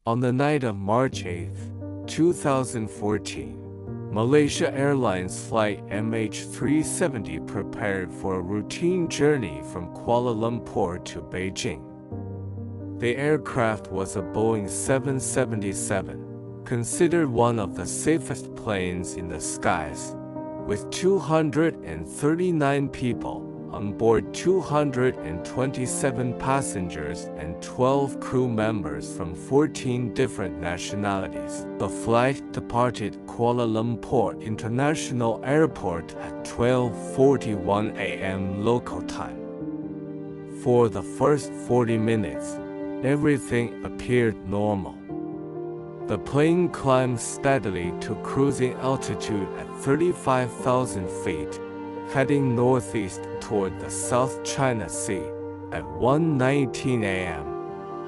On the night of March 8, 2014, Malaysia Airlines Flight MH370 prepared for a routine journey from Kuala Lumpur to Beijing. The aircraft was a Boeing 777, considered one of the safest planes in the skies, with 239 people on board, 227 passengers and 12 crew members from 14 different nationalities. The flight departed Kuala Lumpur International Airport at 12:41 a.m. local time. For the first 40 minutes, everything appeared normal. The plane climbed steadily to cruising altitude at 35,000 feet, heading northeast toward the South China Sea at 1:19 a.m.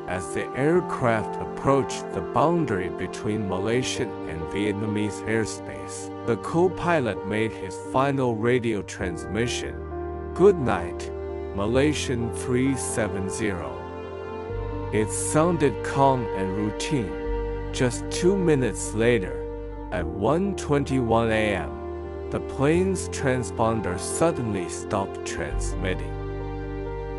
As the aircraft approached the boundary between Malaysian and Vietnamese airspace, the co-pilot made his final radio transmission. "Good night, Malaysian 370. It sounded calm and routine. Just 2 minutes later, at 1:21 a.m., the plane's transponder suddenly stopped transmitting.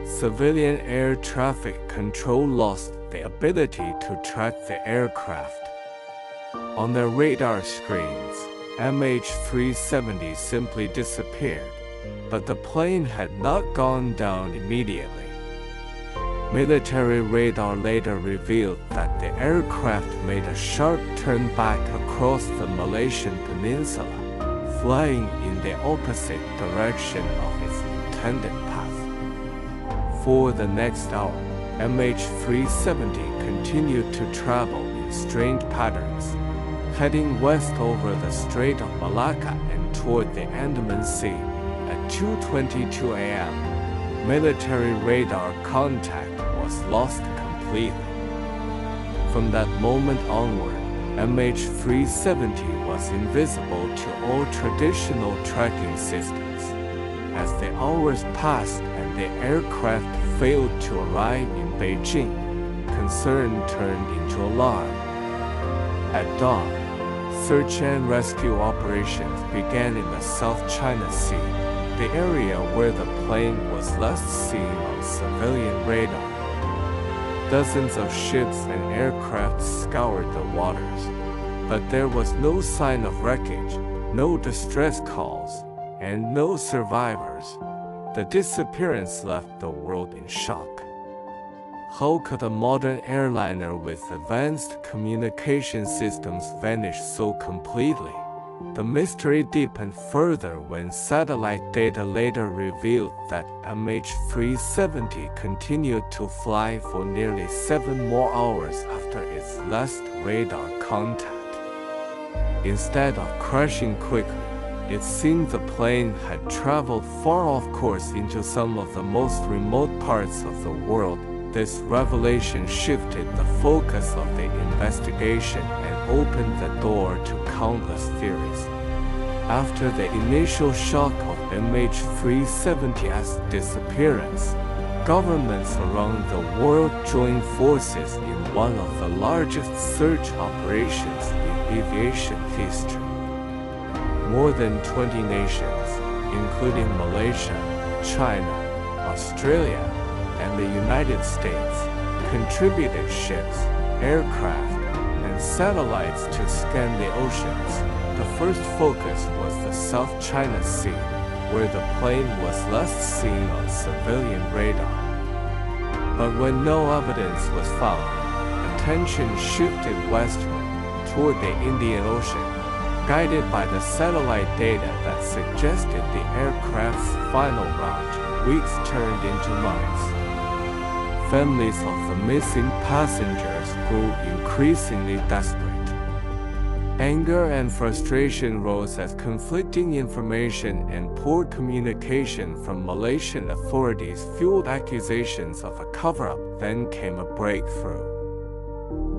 Civilian air traffic control lost the ability to track the aircraft. On their radar screens, MH370 simply disappeared, but the plane had not gone down immediately. Military radar later revealed that the aircraft made a sharp turn back across the Malaysian peninsula, flying in the opposite direction of its intended path. For the next hour, MH370 continued to travel in strange patterns, heading west over the Strait of Malacca and toward the Andaman Sea. At 2:22 a.m., military radar contact was lost completely. From that moment onward, MH370 was invisible to all traditional tracking systems. As the hours passed and the aircraft failed to arrive in Beijing, concern turned into alarm. At dawn, search and rescue operations began in the South China Sea, the area where the plane was last seen on civilian radar. Dozens of ships and aircraft scoured the waters, but there was no sign of wreckage, no distress calls, and no survivors. The disappearance left the world in shock. How could a modern airliner with advanced communication systems vanish so completely? The mystery deepened further when satellite data later revealed that MH370 continued to fly for nearly 7 more hours after its last radar contact. Instead of crashing quickly, it seemed the plane had traveled far off course into some of the most remote parts of the world. This revelation shifted the focus of the investigation and opened the door to countless theories. After the initial shock of MH370's disappearance, governments around the world joined forces in one of the largest search operations in aviation history. More than 20 nations, including Malaysia, China, Australia, and the United States, contributed ships, aircraft, and satellites to scan the oceans. The first focus was the South China Sea, where the plane was last seen on civilian radar. But when no evidence was found, attention shifted westward toward the Indian Ocean, guided by the satellite data that suggested the aircraft's final route. Weeks turned into months. Families of the missing passengers grew increasingly desperate. Anger and frustration rose as conflicting information and poor communication from Malaysian authorities fueled accusations of a cover-up. Then came a breakthrough.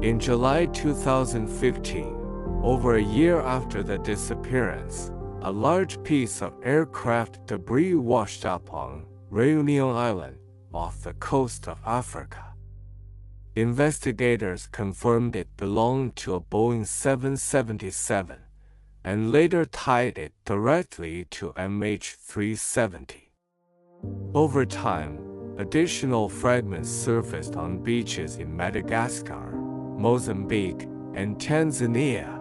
In July 2015, over a year after the disappearance, a large piece of aircraft debris washed up on Reunion Island, off the coast of Africa. Investigators confirmed it belonged to a Boeing 777 and later tied it directly to MH370. Over time, additional fragments surfaced on beaches in Madagascar, Mozambique, and Tanzania.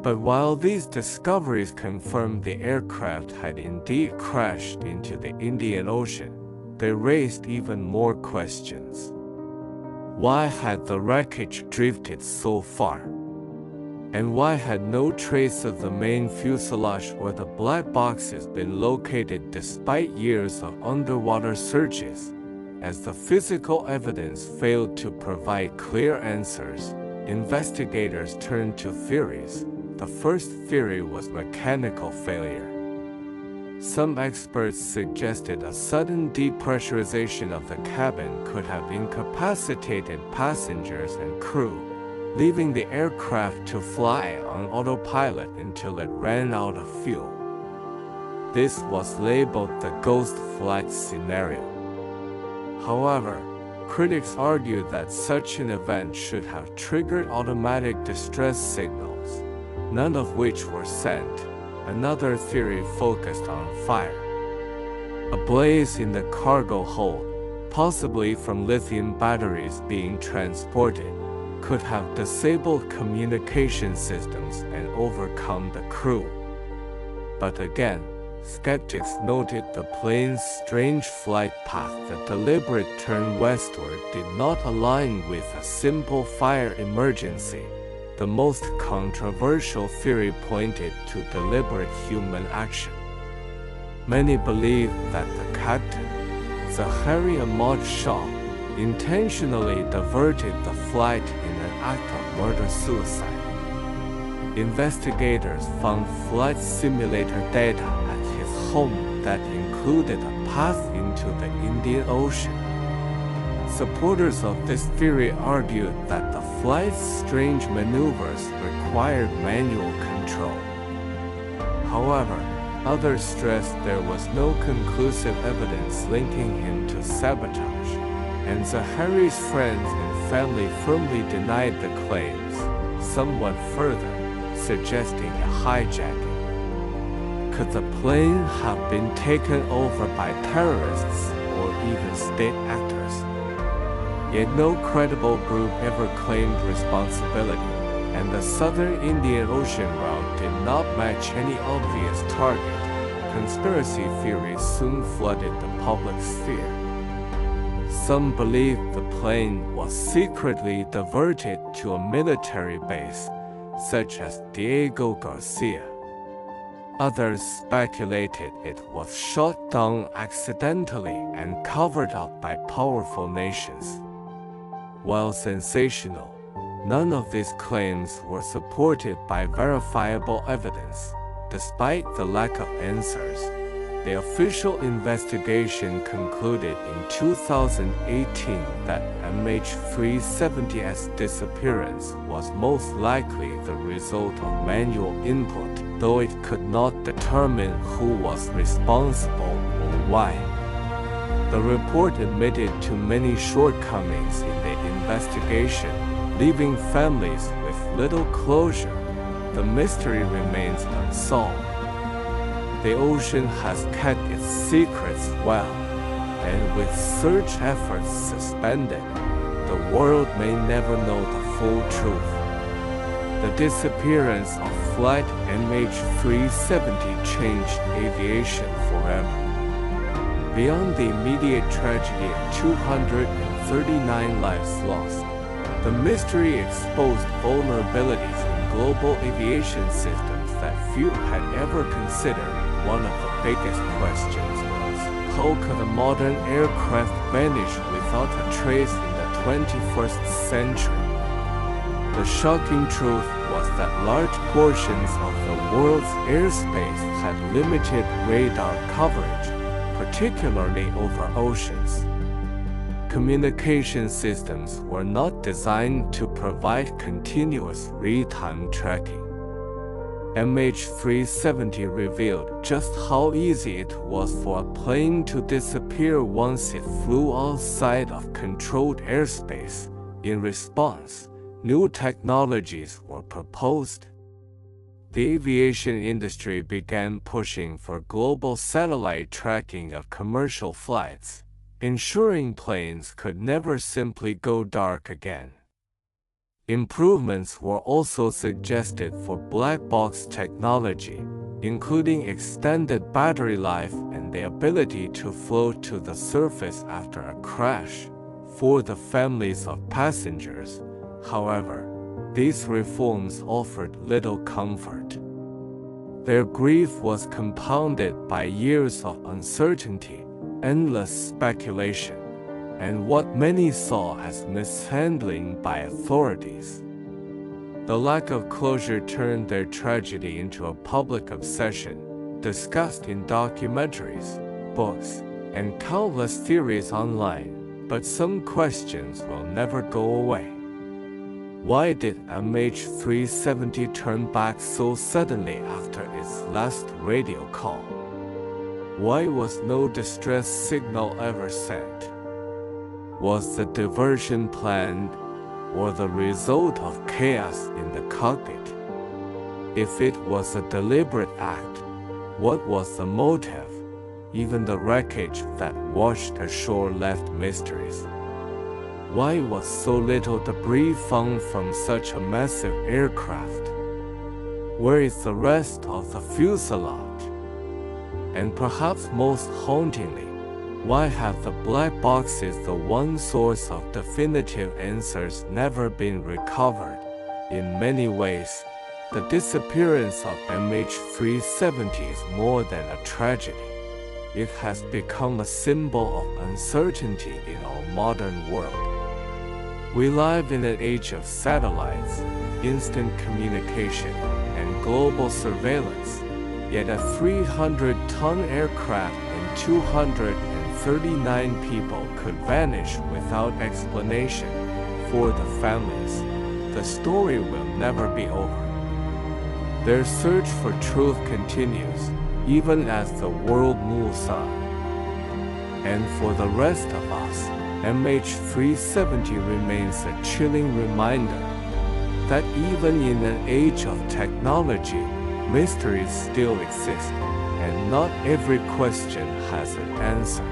But while these discoveries confirmed the aircraft had indeed crashed into the Indian Ocean, they raised even more questions. Why had the wreckage drifted so far? And why had no trace of the main fuselage or the black boxes been located despite years of underwater searches? As the physical evidence failed to provide clear answers, investigators turned to theories. The first theory was mechanical failure. Some experts suggested a sudden depressurization of the cabin could have incapacitated passengers and crew, leaving the aircraft to fly on autopilot until it ran out of fuel. This was labeled the ghost flight scenario. However, critics argued that such an event should have triggered automatic distress signals, none of which were sent. Another theory focused on fire. A blaze in the cargo hold, possibly from lithium batteries being transported, could have disabled communication systems and overcome the crew. But again, skeptics noted the plane's strange flight path. The deliberate turn westward did not align with a simple fire emergency. The most controversial theory pointed to deliberate human action. Many believe that the captain, Zahari Ahmad Shah, intentionally diverted the flight in an act of murder-suicide. Investigators found flight simulator data at his home that included a path into the Indian Ocean. Supporters of this theory argued that the flight's strange maneuvers required manual control. However, others stressed there was no conclusive evidence linking him to sabotage, and Zahari's friends and family firmly denied the claims, somewhat further suggesting a hijacking. Could the plane have been taken over by terrorists or even state actors? Yet no credible group ever claimed responsibility, and the southern Indian Ocean route did not match any obvious target. Conspiracy theories soon flooded the public sphere. Some believed the plane was secretly diverted to a military base, such as Diego Garcia. Others speculated it was shot down accidentally and covered up by powerful nations. While sensational, none of these claims were supported by verifiable evidence. Despite the lack of answers, the official investigation concluded in 2018 that MH370's disappearance was most likely the result of manual input, though it could not determine who was responsible or why. The report admitted to many shortcomings in the investigation, leaving families with little closure. The mystery remains unsolved. The ocean has kept its secrets well, and with search efforts suspended, the world may never know the full truth. The disappearance of Flight MH370 changed aviation forever. Beyond the immediate tragedy of 239 lives lost, the mystery exposed vulnerabilities in global aviation systems that few had ever considered. One of the biggest questions was, how could a modern aircraft vanish without a trace in the 21st century? The shocking truth was that large portions of the world's airspace had limited radar coverage, particularly over oceans. Communication systems were not designed to provide continuous real-time tracking. MH370 revealed just how easy it was for a plane to disappear once it flew outside of controlled airspace, In response, new technologies were proposed. The aviation industry began pushing for global satellite tracking of commercial flights, ensuring planes could never simply go dark again. Improvements were also suggested for black box technology, including extended battery life and the ability to float to the surface after a crash. For the families of passengers, however, these reforms offered little comfort. Their grief was compounded by years of uncertainty, endless speculation, and what many saw as mishandling by authorities. The lack of closure turned their tragedy into a public obsession, discussed in documentaries, books, and countless theories online, but some questions will never go away. Why did MH370 turn back so suddenly after its last radio call? Why was no distress signal ever sent? Was the diversion planned, or the result of chaos in the cockpit? If it was a deliberate act, what was the motive? Even the wreckage that washed ashore left mysteries. Why was so little debris found from such a massive aircraft? Where is the rest of the fuselage? And perhaps most hauntingly, why have the black boxes, the one source of definitive answers, never been recovered? In many ways, the disappearance of MH370 is more than a tragedy. It has become a symbol of uncertainty in our modern world. We live in an age of satellites, instant communication, and global surveillance, yet a 300-ton aircraft and 239 people could vanish without explanation. For the families, the story will never be over. Their search for truth continues, even as the world moves on. And for the rest of us, MH370 remains a chilling reminder that even in an age of technology, mysteries still exist, and not every question has an answer.